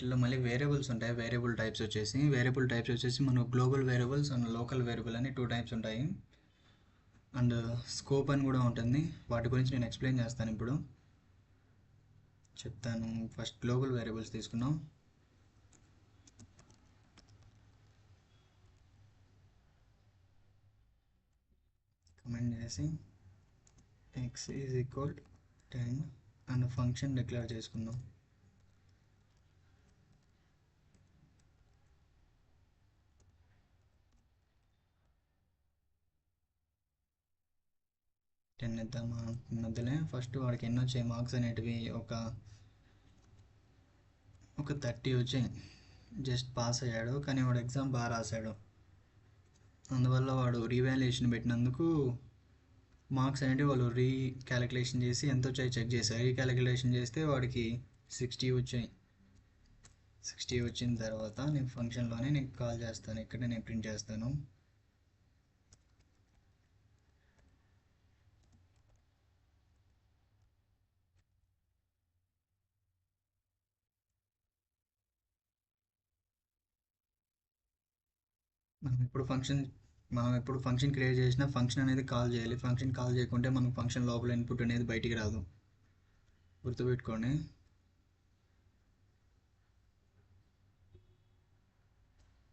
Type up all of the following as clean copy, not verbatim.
వీటిలో మళ్ళీ వేరియబుల్స్ ఉంటాయి. వేరియబుల్ టైప్స్ వచ్చేసి మనకు global variables and local variable అని 2 టైప్స్ ఉంటాయి. అండ్ స్కోప్ అని కూడా ఉంటుంది. వాటి గురించి నేను ఎక్స్ప్లెయిన్ చేస్తాను ఇప్పుడు. చెప్తాను. ఫస్ట్ గ్లోబల్ వేరియబుల్స్ తీసుకున్నాం. కమెంట్ చేసి x is equal 10 and function declare చేసుకుందాం. టెన్ ఇద్దామా మధ్యలో. ఫస్ట్ వాడికి ఎన్ని వచ్చాయి మార్క్స్ అనేటివి ఒక 30 వచ్చాయి. జస్ట్ పాస్ అయ్యాడు, కానీ వాడు ఎగ్జామ్ బాగా రాశాడు. అందువల్ల వాడు రీవాల్యుయేషన్ పెట్టినందుకు మార్క్స్ అనేవి వాళ్ళు రీక్యాలిక్యులేషన్ చేసి ఎంత వచ్చాయి చెక్ చేశారు. రీక్యాలిక్యులేషన్ చేస్తే వాడికి 60 వచ్చాయి. 60 వచ్చిన తర్వాత నేను ఫంక్షన్లోనే నీకు కాల్ చేస్తాను. ఇక్కడే నేను ప్రింట్ చేస్తాను. మనం ఎప్పుడు ఫంక్షన్ క్రియేట్ చేసినా ఫంక్షన్ అనేది కాల్ చేయాలి. ఫంక్షన్ కాల్ చేయకుంటే మనకు ఫంక్షన్ లోపల ఇన్పుట్ అనేది బయటికి రాదు. గుర్తుపెట్టుకోండి.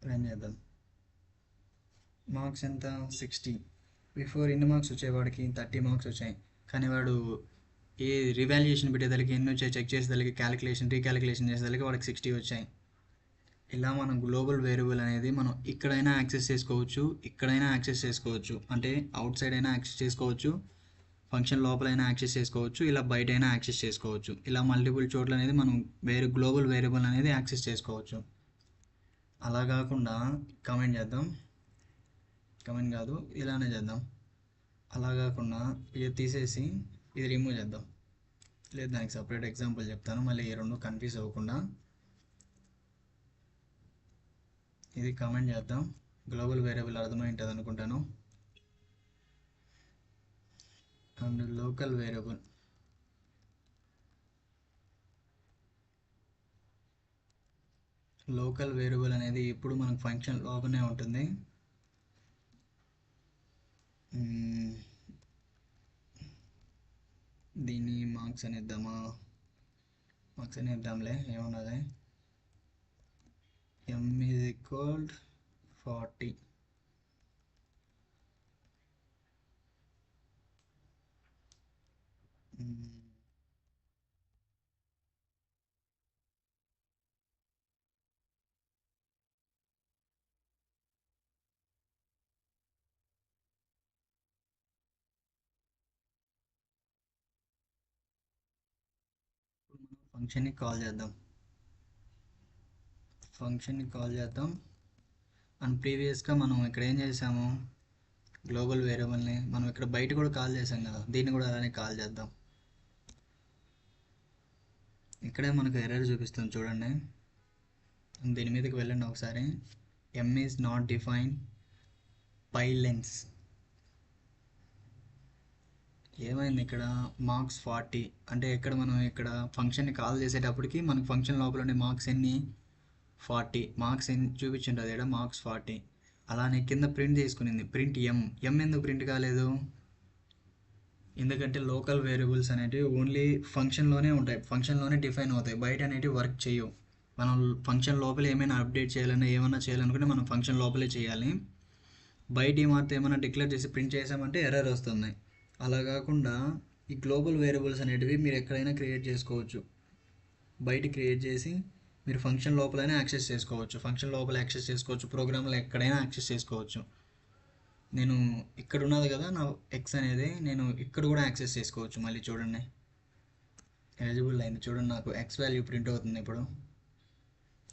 రన్ చేద్దాం. మార్క్స్ ఎంత? 60. బిఫోర్ ఎన్ని మార్క్స్ వచ్చాయి వాడికి? 30 మార్క్స్ వచ్చాయి. కానీ వాడు ఏ రివాల్యుయేషన్ పెట్టేదానికి ఎన్ని వచ్చాయి చెక్ చేసేదానికి రీక్యాలిక్యులేషన్ చేసేదానికి వాడికి 60 వచ్చాయి. ఇలా మనం గ్లోబల్ వేరియబుల్ అనేది మనం ఇక్కడైనా యాక్సెస్ చేసుకోవచ్చు. అంటే అవుట్ సైడ్ అయినా యాక్సెస్ చేసుకోవచ్చు, ఫంక్షన్ లోపలైనా యాక్సెస్ చేసుకోవచ్చు, ఇలా బయట అయినా యాక్సెస్ చేసుకోవచ్చు. ఇలా మల్టిపుల్ చోట్ల అనేది మనం గ్లోబల్ వేరియబుల్ అనేది యాక్సెస్ చేసుకోవచ్చు. అలా కాకుండా కమెంట్ చేద్దాం. కమెంట్ కాదు, ఇలానే చేద్దాం. అలా కాకుండా ఇది తీసేసి ఇది రిమూవ్ చేద్దాం. లేదు, దానికి సపరేట్ ఎగ్జాంపుల్ చెప్తాను, మళ్ళీ ఈ రెండు కన్ఫ్యూజ్ అవ్వకుండా. ఇది కమెంట్ చేద్దాం. గ్లోబల్ వేరియబుల్ అర్థమైంటుంది అనుకుంటాను. అండ్ లోకల్ వేరియబుల్ అనేది ఇప్పుడు మనకు ఫంక్షన్ లోపలనే ఉంటుంది. దీన్ని మార్క్స్ అని ఇద్దాంలే, ఏమన్నది. m is equal 40. ఫంక్షన్ని కాల్ చేద్దాం. అండ్ ప్రీవియస్గా మనం ఇక్కడ ఏం చేసాము, గ్లోబల్ వేరియబుల్ని మనం ఇక్కడ బయట కూడా కాల్ చేసాం కదా, దీన్ని కూడా అలానే కాల్ చేద్దాం. ఇక్కడే మనకు ఎర్రర్ చూపిస్తుంది చూడండి. దీని మీదకి వెళ్ళండి ఒకసారి. m ఈజ్ నాట్ డిఫైన్ పై లెన్స్. ఏమైంది ఇక్కడ? మార్క్స్ 40 అంటే మనం ఇక్కడ ఫంక్షన్ని కాల్ చేసేటప్పటికి మనకు ఫంక్షన్ లోపల ఉండే మార్క్స్ ఎన్ని? 40 మార్క్స్ ఎన్ని చూపించింటుంది ఇక్కడ? మార్క్స్ 40. అలానే కింద ప్రింట్ తీసుకునింది, ప్రింట్ m ఎందుకు ప్రింట్ కాలేదు? ఎందుకంటే లోకల్ వేరియబుల్స్ అనేటివి ఓన్లీ ఫంక్షన్లోనే ఉంటాయి, ఫంక్షన్లోనే డిఫైన్ అవుతాయి, బయట అనేటివి వర్క్ చేయవు. మనం ఫంక్షన్ లోపల ఏమైనా అప్డేట్ చేయాలన్నా ఏమైనా చేయాలనుకుంటే మనం ఫంక్షన్ లోపలే చేయాలి. బయట మాత్రం ఏమైనా డిక్లేర్ చేసి ప్రింట్ చేసామంటే ఎర్రర్ వస్తుంది. అలా కాకుండా ఈ గ్లోబల్ వేరియబుల్స్ అనేటివి మీరు ఎక్కడైనా క్రియేట్ చేసుకోవచ్చు. బయట క్రియేట్ చేసి మీరు ఫంక్షన్ లోపలైనా యాక్సెస్ చేసుకోవచ్చు, ప్రోగ్రామ్లో ఎక్కడైనా యాక్సెస్ చేసుకోవచ్చు. నేను ఇక్కడ ఉన్నది కదా నా ఎక్స్ అనేది, నేను ఇక్కడ కూడా యాక్సెస్ చేసుకోవచ్చు. మళ్ళీ చూడండి, ఎలిజిబుల్ అయింది చూడండి, నాకు ఎక్స్ వాల్యూ ప్రింట్ అవుతుంది ఇప్పుడు.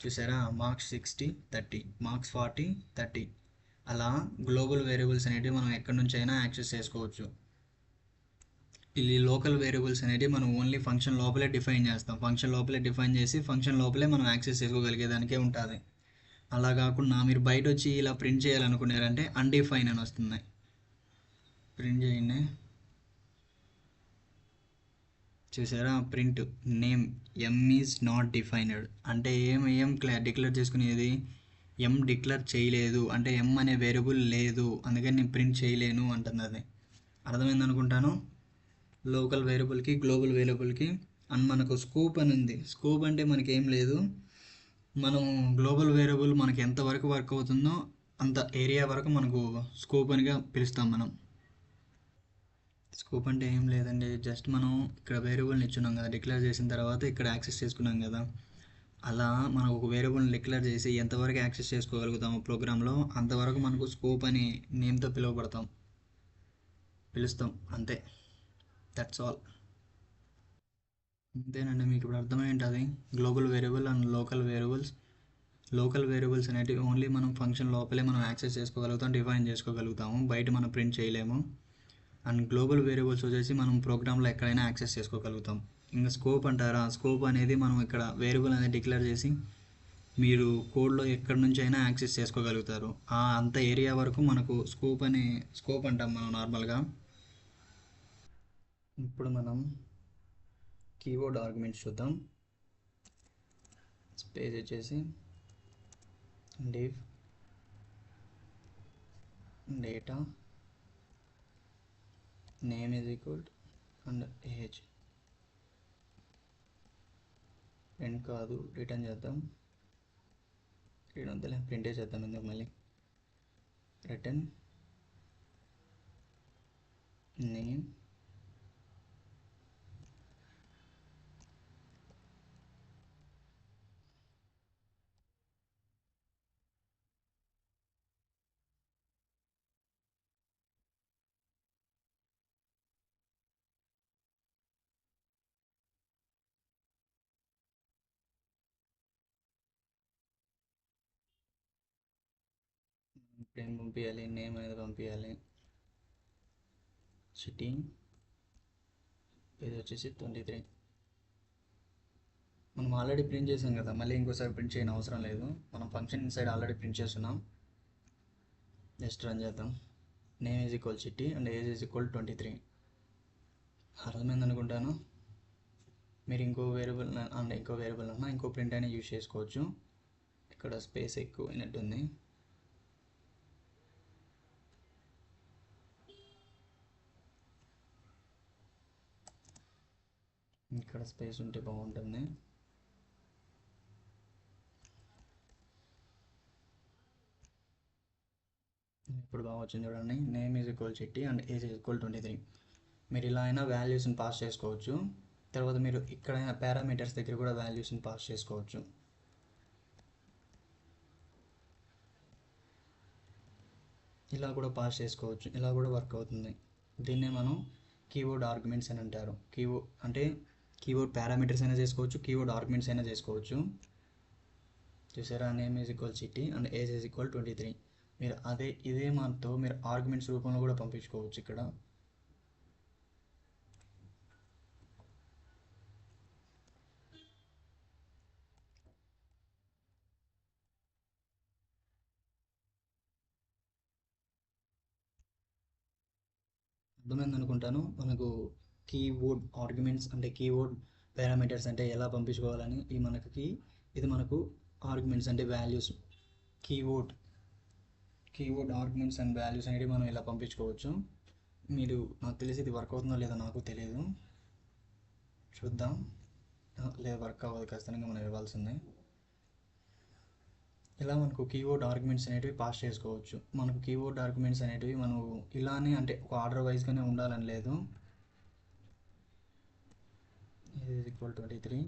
చూసారా? Marks 60, 30, marks 40, 30. అలా గ్లోబల్ వేరియబుల్స్ అనేటివి మనం ఎక్కడి నుంచి అయినా యాక్సెస్ చేసుకోవచ్చు. ఈ లోకల్ వేరియబుల్స్ అనేటివి మనం ఓన్లీ ఫంక్షన్ లోపలే డిఫైన్ చేస్తాం. ఫంక్షన్ లోపలే మనం యాక్సెస్ చేసుకోగలిగేదానికే ఉంటుంది. అలా కాకుండా మీరు బయట వచ్చి ఇలా ప్రింట్ చేయాలనుకున్నారంటే అన్డిఫైన్ అని వస్తుంది. ప్రింట్ చేయండి. చూసారా print name M is not defined అంటే ఏం డిక్లేర్ చేసుకునేది ఎం డిక్లేర్ చేయలేదు అంటే ఎం అనే వేరియబుల్ లేదు అందుకని నేను ప్రింట్ చేయలేను అంటుంది అది అర్థమైంది అనుకుంటాను లోకల్ వేరియబుల్కి గ్లోబల్ వేరియబుల్కి అండ్ మనకు స్కోప్ అని ఉంది స్కోప్ అంటే మనకి ఏం లేదు మనం గ్లోబల్ వేరియబుల్ మనకి ఎంతవరకు వర్క్ అవుతుందో అంత ఏరియా వరకు మనకు స్కోప్ అనిగా పిలుస్తాం మనం స్కోప్ అంటే ఏం లేదండి జస్ట్ మనం ఇక్కడ వేరియబుల్ని ఇచ్చున్నాం కదా డిక్లేర్ చేసిన తర్వాత ఇక్కడ యాక్సెస్ చేసుకున్నాం కదా అలా మనం ఒక వేరియబుల్ని డిక్లేర్ చేసి ఎంతవరకు యాక్సెస్ చేసుకోగలుగుతామో ప్రోగ్రాంలో అంతవరకు మనకు స్కోప్ అని నేమ్తో పిలుస్తాం అంతే దట్స్ ఆల్ అంతేనండి మీకు ఇప్పుడు అర్థమై ఉంటుంది global variable and local variables అనేటివి ఓన్లీ మనం ఫంక్షన్ లోపలే మనం యాక్సెస్ చేసుకోగలుగుతాం డిఫైన్ చేసుకోగలుగుతాము బయట మనం ప్రింట్ చేయలేము అండ్ గ్లోబల్ వేరియబుల్స్ వచ్చేసి మనం ప్రోగ్రాంలో ఎక్కడైనా యాక్సెస్ చేసుకోగలుగుతాం ఇంకా స్కోప్ అంటారా స్కోప్ అనేది మనం ఇక్కడ వేరియబుల్ అనేది డిక్లేర్ చేసి మీరు కోడ్లో ఎక్కడి నుంచి అయినా యాక్సెస్ చేసుకోగలుగుతారు ఆ అంత ఏరియా వరకు మనకు స్కోప్ అంటాం మనం నార్మల్గా ఇప్పుడు మనం కీబోర్డ్ ఆర్గ్యుమెంట్స్ చూద్దాం స్పేస్ వచ్చేసి div data name is equal and age print కాదు రిటర్న్ చేద్దాం ప్రింటే చేద్దాం ఎందుకు మళ్ళీ రిటర్న్ నేమ్ ప్రింట్ పంపించాలి నేమ్ అనేది పంపించాలి సిటీ ఇది వచ్చేసి 23 మనం ఆల్రెడీ ప్రింట్ చేసాం కదా మళ్ళీ ఇంకోసారి ప్రింట్ చేయని అవసరం లేదు మనం ఫంక్షన్ ఇన్సైడ్ ఆల్రెడీ ప్రింట్ చేస్తున్నాం జస్ట్ రన్ చేద్దాం name is equal city and age is equal 23 అర్థమైంది అనుకుంటాను మీరు ఇంకో వేరియబుల్ అన్నా ఇంకో ప్రింట్ అయినా యూజ్ చేసుకోవచ్చు ఇక్కడ స్పేస్ ఎక్కువ అయినట్టుంది ఇక్కడ స్పేస్ ఉంటే బాగుంటుంది ఇప్పుడు బాగా వచ్చింది చూడండి నేమ్ ఈజ్ ఈక్వల్ చిట్టి అండ్ ఏజ్ ఈజ్ ఈక్వల్ 23 మీరు ఇలా అయినా వాల్యూస్ని పాస్ చేసుకోవచ్చు తర్వాత మీరు ఇక్కడైనా పారామీటర్స్ దగ్గర కూడా వాల్యూస్ని పాస్ చేసుకోవచ్చు ఇలా కూడా పాస్ చేసుకోవచ్చు ఇలా కూడా వర్క్ అవుతుంది దీన్నే మనం కీబోర్డ్ ఆర్గ్యుమెంట్స్ అని అంటారు కీబోర్డ్ పారామీటర్స్ అయినా చేసుకోవచ్చు కీబోర్డ్ ఆర్గ్యుమెంట్స్ అయినా చేసుకోవచ్చు చూసారా name is equal city and age is equal 23 మీరు ఇదే మాతో మీరు ఆర్గ్యుమెంట్స్ రూపంలో కూడా పంపించుకోవచ్చు ఇక్కడ అర్థమైంది అనుకుంటాను మనకు కీబోర్డ్ ఆర్గ్యుమెంట్స్ అంటే కీబోర్డ్ పారామీటర్స్ అంటే ఎలా పంపించుకోవాలని ఇది మనకు ఆర్గ్యుమెంట్స్ అంటే values keyboard arguments and values అనేవి మనం ఇలా పంపించుకోవచ్చు మీరు నాకు తెలిసి ఇది వర్క్ అవుతుందో లేదో నాకు తెలియదు చూద్దాం లేదు వర్క్ అవ్వదు ఖచ్చితంగా మనం ఇవ్వాల్సిందే ఇలా మనకు కీబోర్డ్ ఆర్గ్యుమెంట్స్ అనేటివి పాస్ చేసుకోవచ్చు మనకు కీబోర్డ్ ఆర్గ్యుమెంట్స్ అనేటివి మనం ఇలానే అంటే ఒక ఆర్డర్ వైజ్గానే ఉండాలని లేదు age is equal 23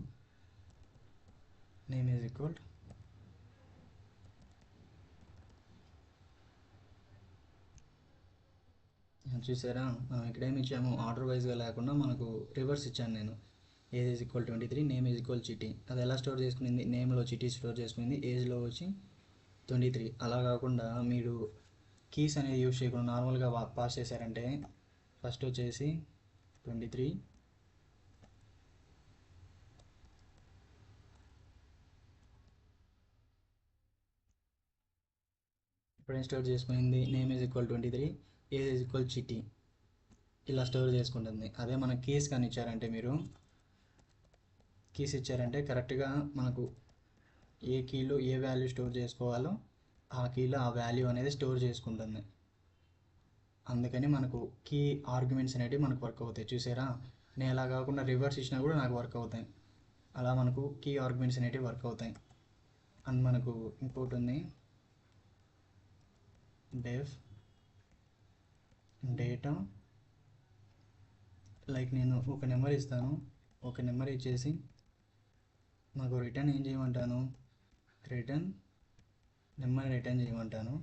name is equal చూసారా మనం ఇక్కడ ఏమి ఇచ్చాము ఆర్డర్ వైజ్గా లేకుండా మనకు రివర్స్ ఇచ్చాను నేను age is equal 23 name is equal చిటీ అది ఎలా స్టోర్ చేసుకునింది నేమ్లో చిటీ స్టోర్ చేసుకునింది ఏజ్లో వచ్చి 23 అలా కాకుండా మీరు కీస్ అనేది యూజ్ చేయకుండా నార్మల్గా పాస్ చేశారంటే ఫస్ట్ వచ్చేసి 23 ఇప్పుడేం స్టోర్ చేసుకునింది name is equal 23 age is equal చిటీ ఇలా స్టోర్ చేసుకుంటుంది అదే మన కీస్ కానీ ఇచ్చారంటే మీరు కీస్ ఇచ్చారంటే కరెక్ట్గా మనకు ఏ కీలో ఏ వాల్యూ స్టోర్ చేసుకోవాలో ఆ కీలో ఆ వాల్యూ అనేది స్టోర్ చేసుకుంటుంది. అందుకని మనకు కీ ఆర్గ్యుమెంట్స్ అనేవి మనకు వర్క్ అవుతాయి. చూసారా, నేను అలా కాకుండా రివర్స్ ఇచ్చినా కూడా నాకు వర్క్ అవుతాయి. అలా మనకు కీ ఆర్గ్యుమెంట్స్ అనేవి వర్క్ అవుతాయి. అండ్ మనకు ఇంకోటి ఉంది, డెఫ్ డేటా. లైక్ నేను ఒక నెంబర్ ఇస్తాను, ఒక నెంబర్ ఇచ్చేసి నాకు రిటర్న్ ఏం చేయమంటాను, రిటర్న్ నెంబర్ రిటర్న్ చేయమంటాను.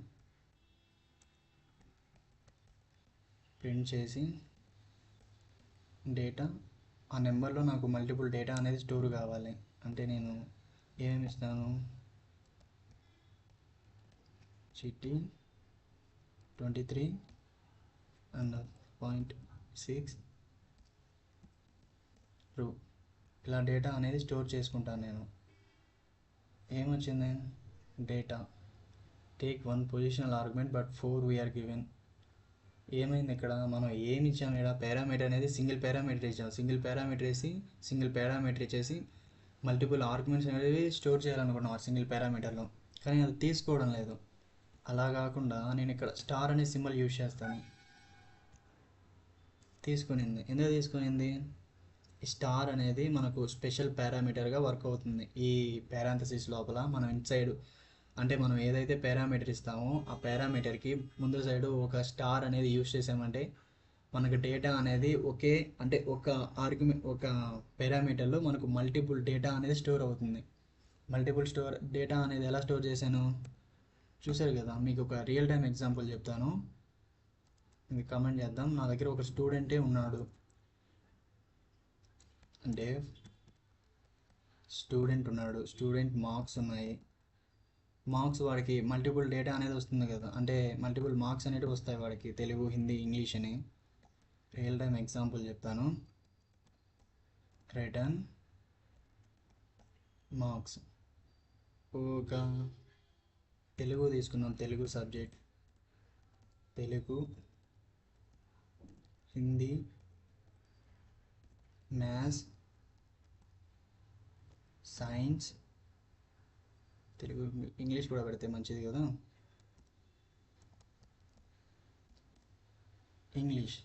ప్రింట్ చేసి డేటా, ఆ నెంబర్లో నాకు మల్టిపుల్ డేటా అనేది స్టోర్ కావాలి. అంటే నేను ఏమేమి ఇస్తాను, చిట్టి 23 అండ్ 0.6 రూ, ఇలా డేటా అనేది స్టోర్ చేసుకుంటాను నేను. ఏమొచ్చింది, data take 1 positional argument but 4 were given. ఏమైంది ఇక్కడ, మనం ఏమి ఇచ్చాము, ఇక్కడ పారామీటర్ అనేది సింగిల్ పారామీటర్ ఇచ్చాము. సింగిల్ పారామీటర్ ఇచ్చేసి మల్టిపుల్ ఆర్గ్యుమెంట్స్ అనేవి స్టోర్ చేయాలనుకున్నాం ఆ సింగిల్ పారామీటర్లో, కానీ అది తీసుకోవడం లేదు. అలా కాకుండా నేను ఇక్కడ స్టార్ అనే సింబల్ యూజ్ చేస్తాను. తీసుకునింది, ఎందుకు తీసుకునింది, స్టార్ అనేది మనకు స్పెషల్ పారామీటర్గా వర్క్ అవుతుంది. ఈ పారాంథసిస్ లోపల మనం ఇన్సైడ్, అంటే మనం ఏదైతే పారామీటర్ ఇస్తామో ఆ పారామీటర్కి ముందు సైడ్ ఒక స్టార్ అనేది యూజ్ చేసామంటే మనకు డేటా అనేది ఒకే, అంటే ఒక ఆర్గ్యుమెంట్, ఒక పారామీటర్లో మనకు మల్టిపుల్ డేటా అనేది స్టోర్ అవుతుంది. మల్టిపుల్ డేటా అనేది ఎలా స్టోర్ చేశాను చూసారు కదా. మీకు ఒక రియల్ టైం ఎగ్జాంపుల్ చెప్తాను, ఇది కమెంట్ చేద్దాం. నా దగ్గర ఒక స్టూడెంటే ఉన్నాడు, అంటే స్టూడెంట్ మార్క్స్ ఉన్నాయి. మార్క్స్ వాడికి మల్టిపుల్ డేటా అనేది వస్తుంది కదా, అంటే మల్టిపుల్ మార్క్స్ అనేవి వస్తాయి వాడికి, తెలుగు, హిందీ, ఇంగ్లీష్ అని. రియల్ టైం ఎగ్జాంపుల్ చెప్తాను, రిటర్న్ మార్క్స్. ఒక తెలుగు తీసుకున్నాం, Telugu subject, Telugu, Hindi, maths, science, Telugu, English కూడా పెడితే మంచిది కదా, ఇంగ్లీష్.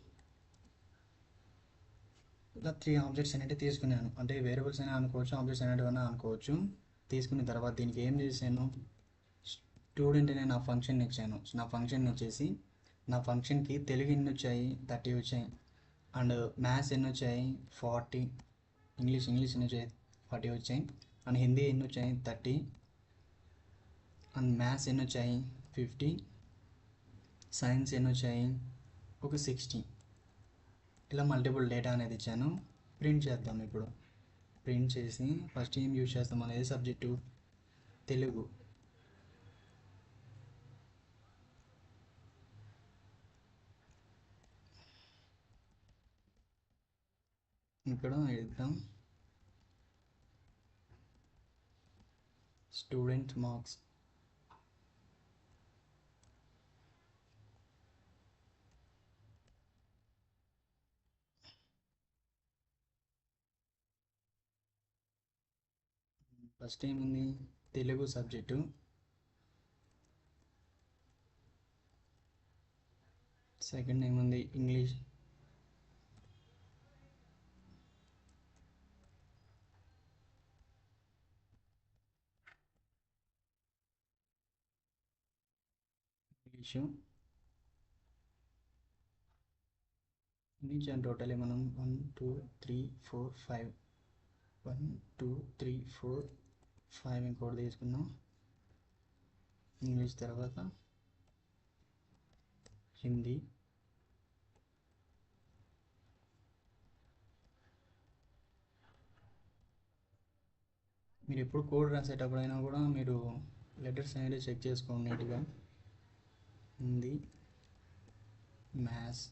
ఇలా 3 ఆబ్జెక్ట్స్ అనేవి తీసుకున్నాను, అంటే వేరియబుల్స్ అయినా అనుకోవచ్చు, ఆబ్జెక్ట్స్ అనేవి అనుకోవచ్చు. తీసుకున్న తర్వాత దీనికి ఏం చేశాను, స్టూడెంట్ అనే నా ఫంక్షన్ ఇచ్చాను. నా ఫంక్షన్ వచ్చేసి, నా ఫంక్షన్కి తెలుగు ఎన్ని వచ్చాయి, 30 వచ్చాయి. అండ్ మ్యాథ్స్ ఎన్ని వచ్చాయి, 40. ఇంగ్లీష్ ఎన్ని వచ్చాయి, 40 వచ్చాయి. అండ్ హిందీ ఎన్ని వచ్చాయి, 30. అండ్ మ్యాథ్స్ ఎన్ని వచ్చాయి, 50. సైన్స్ ఎన్ని వచ్చాయి, ఒక 60. ఇలా మల్టిపుల్ డేటా అనేది ఇచ్చాను. ప్రింట్ చేద్దాం ఇప్పుడు. ప్రింట్ చేసి ఫస్ట్ ఏం యూజ్ చేస్తాం అనేది సబ్జెక్టు తెలుగు. ఇక్కడ ఇద్దాం స్టూడెంట్ మార్క్స్. ఫస్ట్ ఏముంది, తెలుగు సబ్జెక్టు. సెకండ్ ఏముంది, English. English English and totally మనం 1 2 3 4 5, 1 2 3 4 5 ఇంకోటి తీసుకుందాం. ఇంగ్లీష్ తర్వాత హిందీ, మీరు ఎప్పుడు కోడ్ రాసేటప్పుడైనా కూడా మీరు లెటర్స్ అనేది చెక్ చేసుకోండి నీట్గా. Hindi, maths,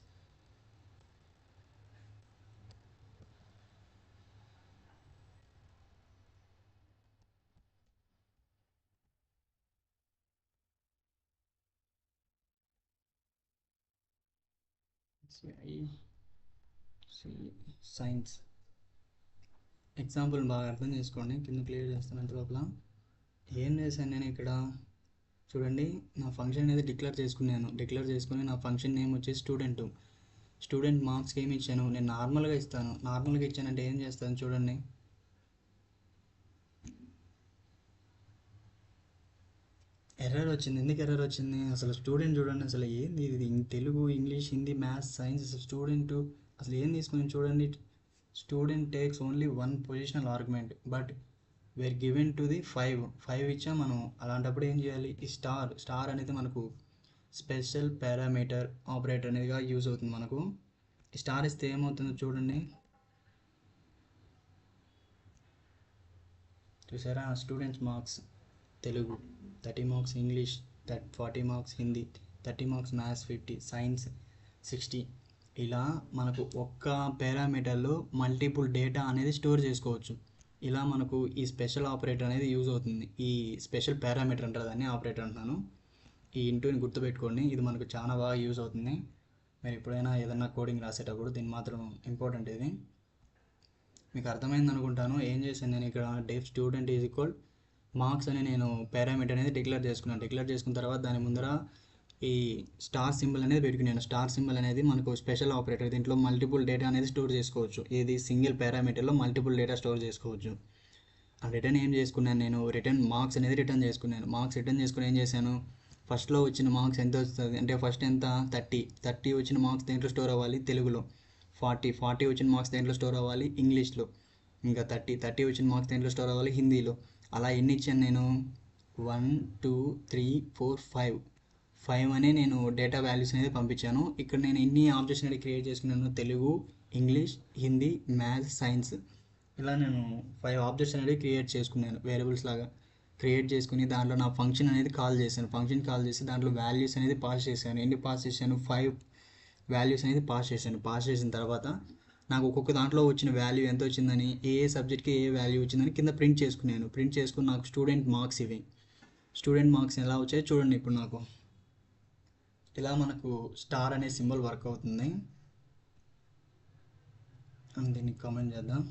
science. ఎగ్జాంపుల్ బాగా అర్థం చేసుకోండి. కింద క్లియర్ చేస్తున్నంత లోపల ఏం చేశాను నేను ఇక్కడ చూడండి. నా ఫంక్షన్ అనేది డిక్లేర్ చేసుకుని నా ఫంక్షన్ నేమ్ వచ్చేసి స్టూడెంట్ మార్క్స్కి ఏమి ఇచ్చాను, నేను నార్మల్గా ఇస్తాను. నార్మల్గా ఇచ్చానంటే ఏం చేస్తాను చూడండి. ఎర్రర్ వచ్చింది. ఎందుకు ఎర్రర్ వచ్చింది అసలు స్టూడెంట్ చూడండి. అసలు ఏంది ఇది, Telugu, English, Hindi, maths, science, అసలు స్టూడెంట్ అసలు ఏం తీసుకుని చూడండి. Student takes only one positional argument but where given to the five ఇచ్చాం మనం. అలాంటప్పుడు ఏం చేయాలి, ఈ స్టార్ అనేది మనకు స్పెషల్ పారామీటర్ ఆపరేటర్ అనేదిగా యూజ్ అవుతుంది మనకు. ఈ స్టార్ ఇస్తే ఏమవుతుందో చూడండి. చూసారా, students marks Telugu 30 marks, English 40 marks, Hindi 30 marks, maths 50, science 60. ఇలా మనకు ఒక్క పారామీటర్లో మల్టిపుల్ డేటా అనేది స్టోర్ చేసుకోవచ్చు. ఇలా మనకు ఈ స్పెషల్ ఆపరేటర్ అనేది యూజ్ అవుతుంది. ఈ స్పెషల్ పారామీటర్ అంటారు దాన్ని, ఆపరేటర్ అంటున్నాను. ఈ ఇంటూని గుర్తుపెట్టుకోండి, ఇది మనకు చాలా బాగా యూజ్ అవుతుంది. మీరు ఎప్పుడైనా ఏదైనా కోడింగ్ రాసేటప్పుడు దీన్ని మాత్రం ఇంపార్టెంట్. ఇది మీకు అర్థమైంది అనుకుంటాను. ఏం చేశాను నేను ఇక్కడ, డెఫ్ స్టూడెంట్ ఈజ్ ఈక్వల్ మార్క్స్ అని నేను పారామీటర్ అనేది డిక్లేర్ చేసుకున్న తర్వాత దాని ముందర ఈ స్టార్ సింబల్ అనేది పెట్టుకున్నాను. స్టార్ సింబల్ అనేది మనకు స్పెషల్ ఆపరేటర్. దీంట్లో మల్టిపుల్ డేటా అనేది స్టోర్ చేసుకోవచ్చు. ఇది సింగిల్ పారామీటర్లో మల్టిపుల్ డేటా స్టోర్ చేసుకోవచ్చు. రిటర్న్ ఏం చేసుకున్నాను నేను, మార్క్స్ అనేది రిటర్న్ చేసుకున్నాను. మార్క్స్ రిటర్న్ చేసుకుని ఏం చేశాను, ఫస్ట్లో వచ్చిన మార్క్స్ ఎంత వస్తుంది అంటే, ఫస్ట్ ఎంత 30 వచ్చిన మార్క్స్ దేంట్లో స్టోర్ అవ్వాలి, తెలుగులో. 40 వచ్చిన మార్క్స్ దేంట్లో స్టోర్ అవ్వాలి, ఇంగ్లీష్లో. ఇంకా 30 వచ్చిన మార్క్స్ దేంట్లో స్టోర్ అవ్వాలి, హిందీలో. అలా ఎన్ని ఇచ్చాను నేను, 1 2 3 4 5 అనే నేను డేటా వాల్యూస్ అనేది పంపించాను. ఇక్కడ నేను ఎన్ని ఆబ్జెక్ట్స్ అనేది క్రియేట్ చేసుకున్నాను, Telugu, English, Hindi, maths, science. ఇలా నేను 5 ఆబ్జెక్ట్స్ అనేది క్రియేట్ చేసుకున్నాను, వేరియబుల్స్ లాగా క్రియేట్ చేసుకుని దాంట్లో నా ఫంక్షన్ అనేది కాల్ చేసి దాంట్లో వాల్యూస్ అనేది పాస్ చేశాను. ఎన్ని పాస్ చేశాను, 5 వాల్యూస్ అనేది పాస్ చేసిన తర్వాత నాకు ఒక్కొక్క దాంట్లో వచ్చిన వాల్యూ ఎంత వచ్చిందని, ఏ సబ్జెక్ట్కి ఏ వాల్యూ వచ్చిందని కింద ప్రింట్ చేసుకుని నాకు స్టూడెంట్ మార్క్స్ ఎలా వచ్చాయో చూడండి. ఇప్పుడు నాకు ఇలా మనకు స్టార్ అనే సింబల్ వర్క్ అవుతుంది. దీన్ని కామెంట్ చేద్దాం.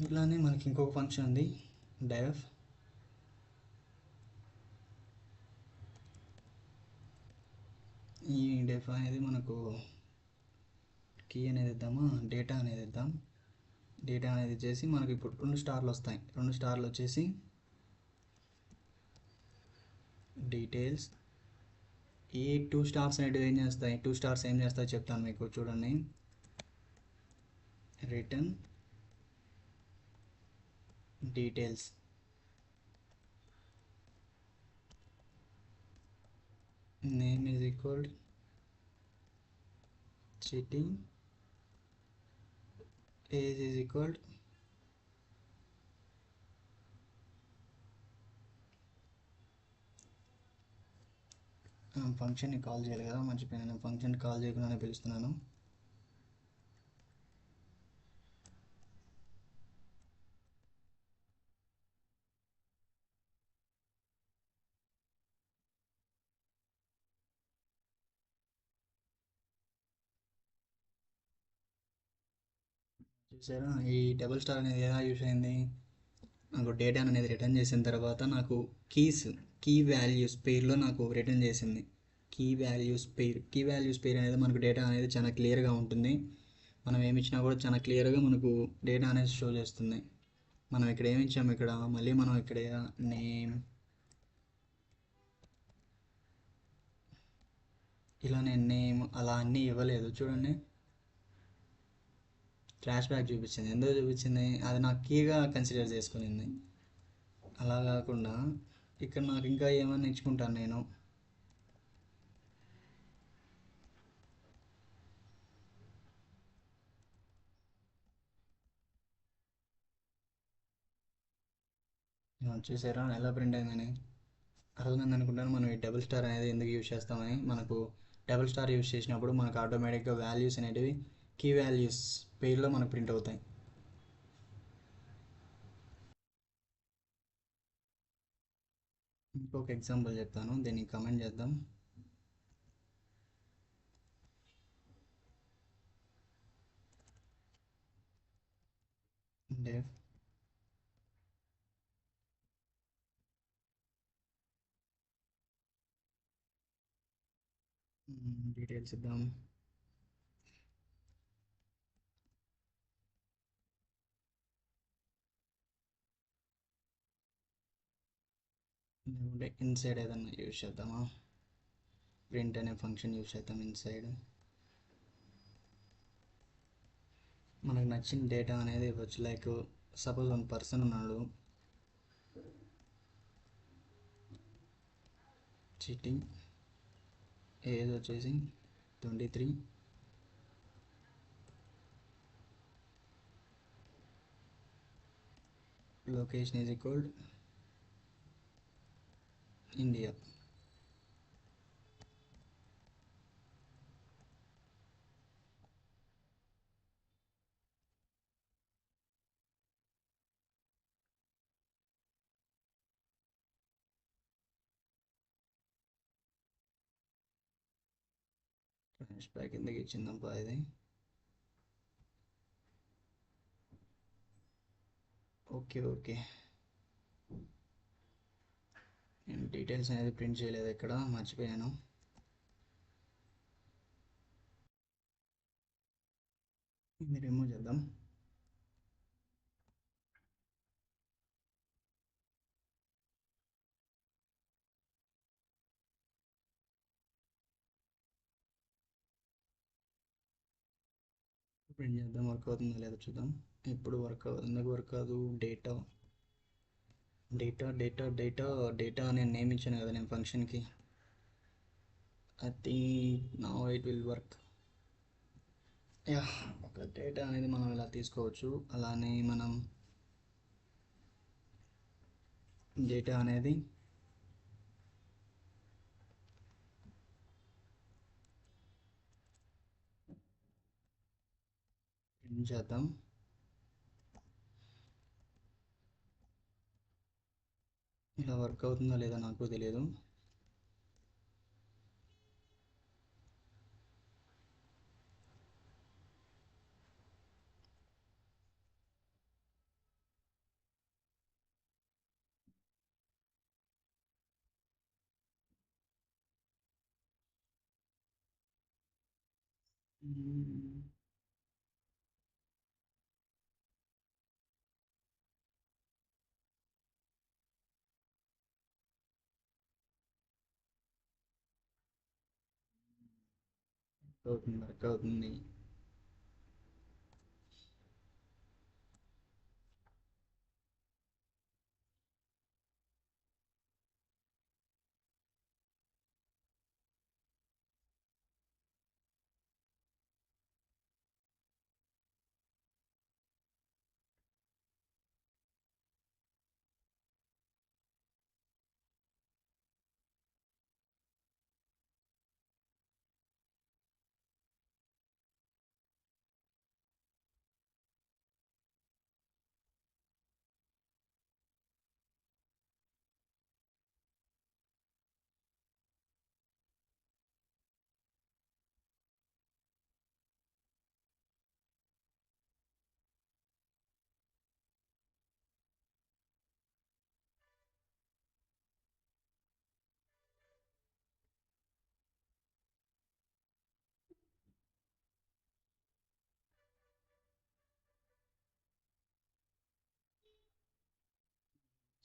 ఇలానే మనకి ఇంకొక ఫంక్షన్ ఉంది, డెఫ్. ఈ డెఫ్ అనేది మనకు కీ అనేది ఇద్దామా, డేటా అనేది ఇచ్చేసి మనకి ఇప్పుడు 2 స్టార్లు వస్తాయి. 2 స్టార్లు వచ్చేసి డీటెయిల్స్. ఈ 2 స్టార్స్ అనేటివి ఏం చేస్తాయి చెప్తాను మీకు, చూడండి. Return details, name is equal city, age is equal ఫంక్షన్ని కాల్ చేయాలి కదా, మర్చిపోయాను. ఫంక్షన్ కాల్ చేయకుండానే పిలుస్తున్నాను. చూసారా, ఈ డబుల్ స్టార్ అనేది ఎలా యూస్ అయింది, నాకు డేటా అనేది రిటర్న్ చేసిన తర్వాత నాకు కీ వాల్యూస్ పేర్లో నాకు రిటర్న్ చేసింది. కీ వాల్యూస్ పేర్ అనేది మనకు డేటా అనేది చాలా క్లియర్గా ఉంటుంది. మనం ఏమి ఇచ్చినా కూడా చాలా క్లియర్గా మనకు డేటా అనేది షో చేస్తుంది. మనం ఇక్కడ ఏమి ఇచ్చాము, ఇక్కడ మళ్ళీ మనం ఇక్కడ నేమ్, ఇలా నేను నేమ్ అలా అన్నీ ఇవ్వలేదు. చూడండి, ట్రాష్ బ్యాక్ చూపించింది. ఎందుకు చూపించింది, అది నాకు కీగా కన్సిడర్ చేసుకునింది. అలా కాకుండా ఇక్కడ నాకు ఇంకా ఏమైనా ఎంచుకుంటాను నేను. చూసారా ఎలా ప్రింట్ అయిందని, అర్థమైంది అనుకుంటాను. మనం ఈ డబుల్ స్టార్ అనేది ఎందుకు యూజ్ చేస్తామని. మనకు డబుల్ స్టార్ యూజ్ చేసినప్పుడు మనకు ఆటోమేటిక్గా వాల్యూస్ అనేటివి కీ వాల్యూస్ పేర్లో మనకు ప్రింట్ అవుతాయి. ఇంకొక ఎగ్జాంపుల్ చెప్తాను, దీన్ని కమెంట్ చేద్దాం. def డీటెయిల్స్ ఇద్దాం. లేకుంటే ఇన్సైడ్ ఏదన్నా యూజ్ చేద్దామా? ప్రింట్ అనే ఫంక్షన్ యూజ్ చేద్దాం ఇన్సైడ్. మనకు నచ్చిన డేటా అనేది ఇవ్వచ్చు. లైక్ సపోజ్ 1 పర్సన్ ఉన్నాడు, సిట్టింగ్, ఏజ్ వచ్చేసి 23, location is equal India. Hash tag కిందకి ఇచ్చిందబ్బా ఇది. ఓకే ఓకే, నేను డీటెయిల్స్ అనేది ప్రింట్ చేయలేదు, ఇక్కడ మర్చిపోయాను. ఇది రిమూవ్ చేద్దాం. ప్రింట్ చేద్దాం, వర్క్ అవుతుందో లేదో చూద్దాం. ఇప్పుడు వర్క్ ఎందుకు వర్క్ కాదు? Data data data data data అనే నేమ్ ఇచ్చాను కదా నేను ఫంక్షన్కి. I think now it will work. Yeah, ఒక డేటా అనేది మనం ఇలా తీసుకోవచ్చు. అలానే మనం డేటా అనేది ప్రింట్ చేద్దాం. ఇలా వర్క్ అవుతుందో లేదో నాకు తెలియదు. అవుతుంది, వర్క్ అవుతుంది.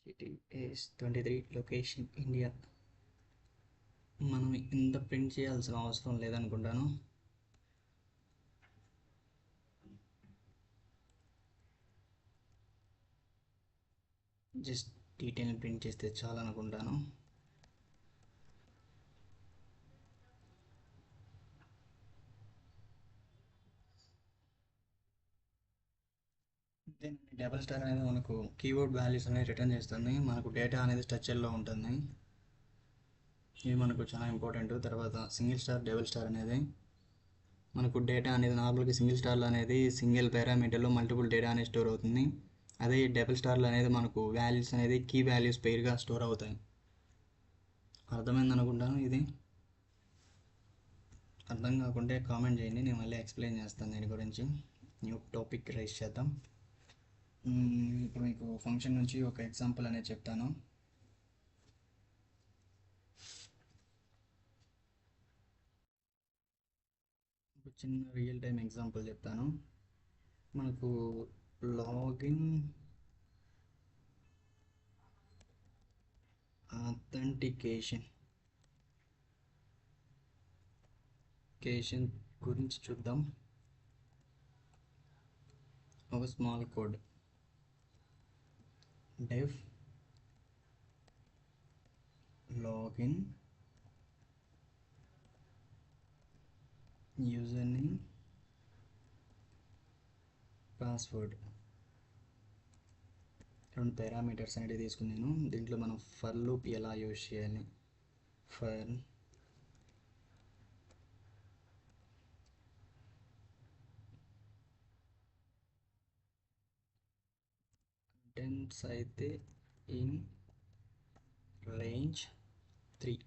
City is 23, location India. మనం ఇంత ప్రింట్ చేయాల్సిన అవసరం లేదనుకుంటాను. జస్ట్ డీటెయిల్ ప్రింట్ చేస్తే చాలు అనుకుంటాను. డబల్ స్టార్ అనేది మనకు కీబోర్డ్ వాల్యూస్ అనేది రిటర్న్ చేస్తుంది. మనకు డేటా అనేది స్ట్రక్చర్లో ఉంటుంది. ఇది మనకు చాలా ఇంపార్టెంట్. తర్వాత సింగిల్ స్టార్, డబుల్ స్టార్ అనేది మనకు డేటా అనేది నార్మల్గా సింగిల్ స్టార్లో అనేది సింగిల్ పారామీటర్లో మల్టిపుల్ డేటా అనేది స్టోర్ అవుతుంది. అదే డబుల్ స్టార్లో అనేది మనకు వాల్యూస్ అనేది కీ వాల్యూస్ పెయిర్గా స్టోర్ అవుతాయి. అర్థమైంది అనుకుంటాను. ఇది అర్థం కాకుంటే కామెంట్ చేయండి, నేను మళ్ళీ ఎక్స్ప్లెయిన్ చేస్తాను దీని గురించి. న్యూ టాపిక్ రైజ్ చేద్దాం. ఇప్పుడు మీకు ఫంక్షన్ నుంచి ఒక ఎగ్జాంపుల్ అనేది చెప్తాను. ఒక చిన్న రియల్ టైం ఎగ్జాంపుల్ చెప్తాను. మనకు లాగిన్ ఆథెంటికేషన్ గురించి చూద్దాం. ఒక small code def login user name password 2 parameters అనేది తీసుకున్నాను. దీంట్లో మనం ఫర్ లూప్ ఎలా యూజ్ చేయాలి, ఫర్ అటెంప్ట్స్ అయితే ఇన్ రేంజ్ 3.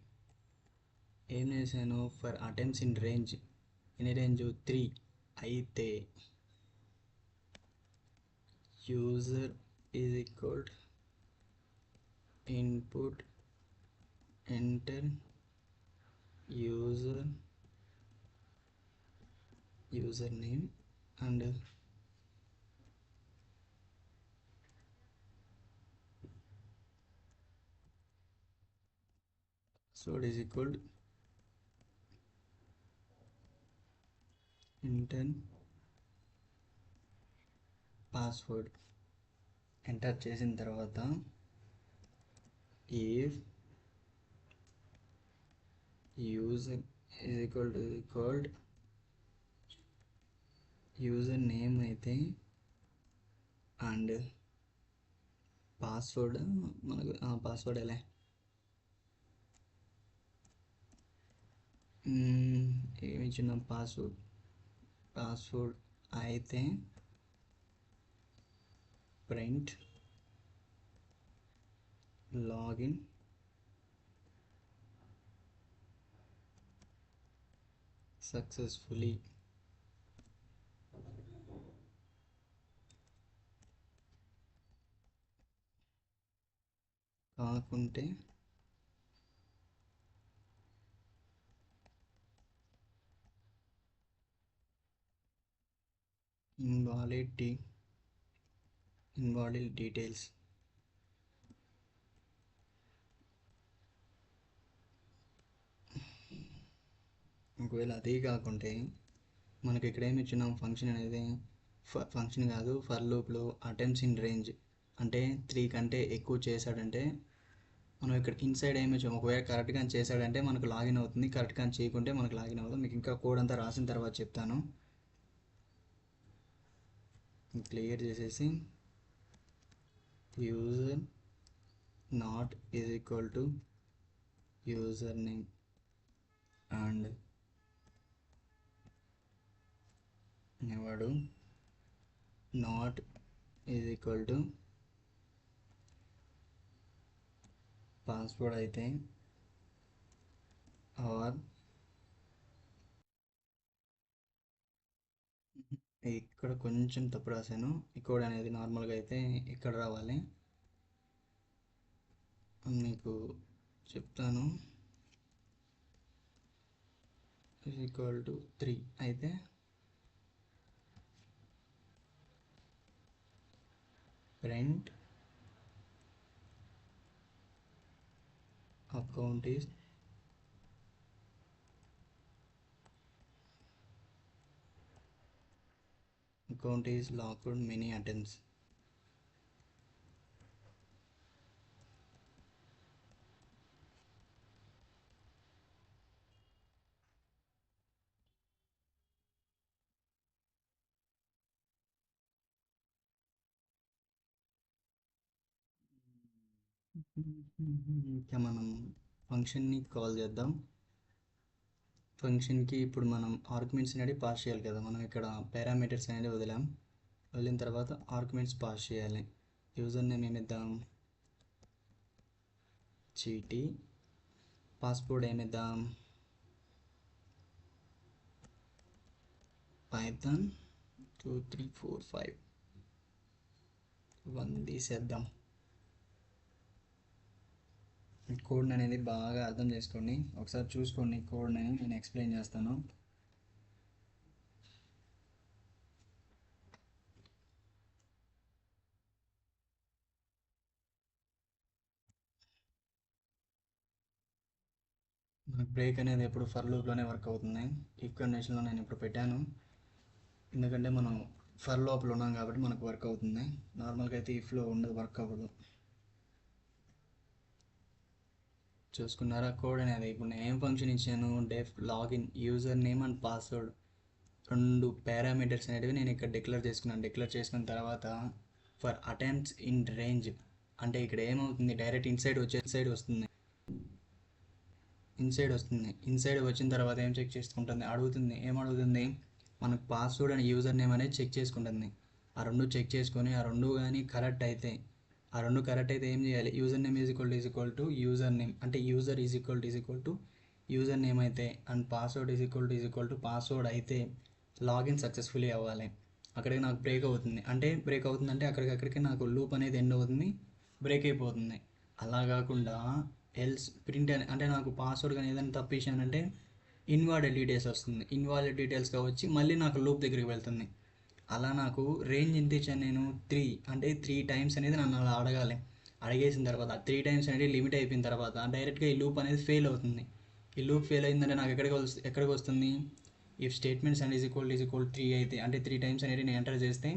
ఏం చేశాను, ఫర్ అటెంప్ట్స్ ఇన్ రేంజ్, ఎన్ని రేంజ్ 3 అయితే user is equal input enter user name and password is equal enter password. Enter చేసిన తర్వాత if user is equal to user name అయితే and password, మనకు password ఎలా ఏమి ఇచ్చిన పాస్వర్డ్ అయితే ప్రింట్ లాగిన్ సక్సెస్ఫుల్లీ. కాకుంటే ఇన్వాలిడ్ డీటెయిల్స్. ఒకవేళ అదే కాకుంటే మనకి ఇక్కడ ఏమి ఇచ్చినాం, ఫంక్షన్ అనేది ఫంక్షన్ కాదు, ఫర్ లూప్లో అటెంప్ట్స్ ఇన్ రేంజ్ అంటే 3 కంటే ఎక్కువ చేశాడంటే మనం ఇక్కడ ఇన్సైడ్ ఏమి ఇచ్చాం, ఒకవేళ కరెక్ట్గా చేశాడంటే మనకు లాగిన్ అవుతుంది, కరెక్ట్గా చేయకుంటే మనకు లాగిన్ అవుతుంది. మీకు ఇంకా కోడ్ అంతా రాసిన తర్వాత చెప్తాను. క్లియర్ చేసేసి user not is equal to user name and వాడు not is equal to password అయితే ఆర్ ఇక్కడ కొంచెం తప్పు రాశాను. ఈ కోడ్ అనేది నార్మల్గా అయితే ఇక్కడ రావాలి, మీకు చెప్తాను. ఈజ్ ఈక్వల్ టు 3 అయితే print account is locked many attempts. ఇంకా మనం ఫంక్షన్ని కాల్ చేద్దాం. ఫంక్షన్కి ఇప్పుడు మనం ఆర్గ్యుమెంట్స్ అనేది పాస్ చేయాలి కదా, మనం ఇక్కడ పారామీటర్స్ అనేది వదిలిన తర్వాత ఆర్గ్యుమెంట్స్ పాస్ చేయాలి. యూజర్ నేమ్ ఏమిద్దాం, చీటీ. పాస్వర్డ్ ఏమిద్దాం, పైథాన్ 2 3 4 5. వన్ తీసేద్దాం. కోడ్ అనేది బాగా అర్థం చేసుకోండి, ఒకసారి చూసుకోండి కోడ్ని, నేను ఎక్స్ప్లెయిన్ చేస్తాను. మనకు బ్రేక్ అనేది ఎప్పుడు ఫర్ లూప్లోనే వర్క్ అవుతుంది. ఇఫ్ కండిషన్లో నేను ఇప్పుడు పెట్టాను, ఎందుకంటే మనం ఫర్ లోపల ఉన్నాం కాబట్టి మనకు వర్క్ అవుతుంది. నార్మల్గా అయితే ఇఫ్లో ఉండదు, వర్క్ అవ్వదు. చూసుకున్నారా కోడ్ అనేది? ఇప్పుడు నేను ఏం ఫంక్షన్ ఇచ్చాను, def login user name and password, 2 parameters అనేటివి నేను ఇక్కడ డిక్లేర్ చేసుకున్నాను. డిక్లేర్ చేసుకున్న తర్వాత ఫర్ అటెంప్ట్స్ ఇన్ రేంజ్ అంటే ఇక్కడ ఏమవుతుంది, డైరెక్ట్ ఇన్సైడ్ వస్తుంది. ఇన్సైడ్ వచ్చిన తర్వాత ఏం చెక్ చేసుకుంటుంది, ఏమడుగుతుంది, మనకు పాస్వర్డ్ అండ్ యూజర్ నేమ్ అనేది చెక్ చేసుకుంటుంది. ఆ రెండు చెక్ చేసుకొని ఆ రెండు కానీ కరెక్ట్ అయితే ఏం చేయాలి, user name is equal to user name, అంటే user is equal to user name అయితే and password is equal to password అయితే లాగిన్ సక్సెస్ఫుల్లీ అవ్వాలి. అక్కడికి నాకు బ్రేక్ అవుతుంది అంటే అక్కడికి నాకు లూప్ అనేది ఎండ్ అవుతుంది, బ్రేక్ అయిపోతుంది. అలా కాకుండా ఎల్స్ ప్రింట్ అంటే నాకు పాస్వర్డ్ కానీ ఏదైనా తప్పించానంటే ఇన్వాలిడ్ డీటెయిల్స్గా వచ్చి మళ్ళీ నాకు లూప్ దగ్గరికి వెళ్తుంది. అలా నాకు రేంజ్ ఎంత ఇచ్చాను నేను, 3 అంటే 3 టైమ్స్ అనేది నన్ను అలా అడిగేసిన తర్వాత 3 టైమ్స్ అనేది లిమిట్ అయిపోయిన తర్వాత డైరెక్ట్గా ఈ లూప్ అనేది ఫెయిల్ అవుతుంది. ఈ లూప్ ఫెయిల్ అయిందంటే నాకు ఎక్కడికి వస్తుంది, if statements and is equal 3 అయితే అంటే 3 టైమ్స్ అనేది నేను ఎంటర్ చేస్తే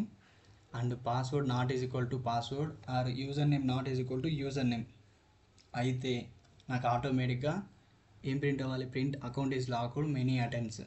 and password not is equal to password are user name not is equal to user name అయితే నాకు ఆటోమేటిక్గా ఏం ప్రింట్ అవ్వాలి, print account is locked many attempts.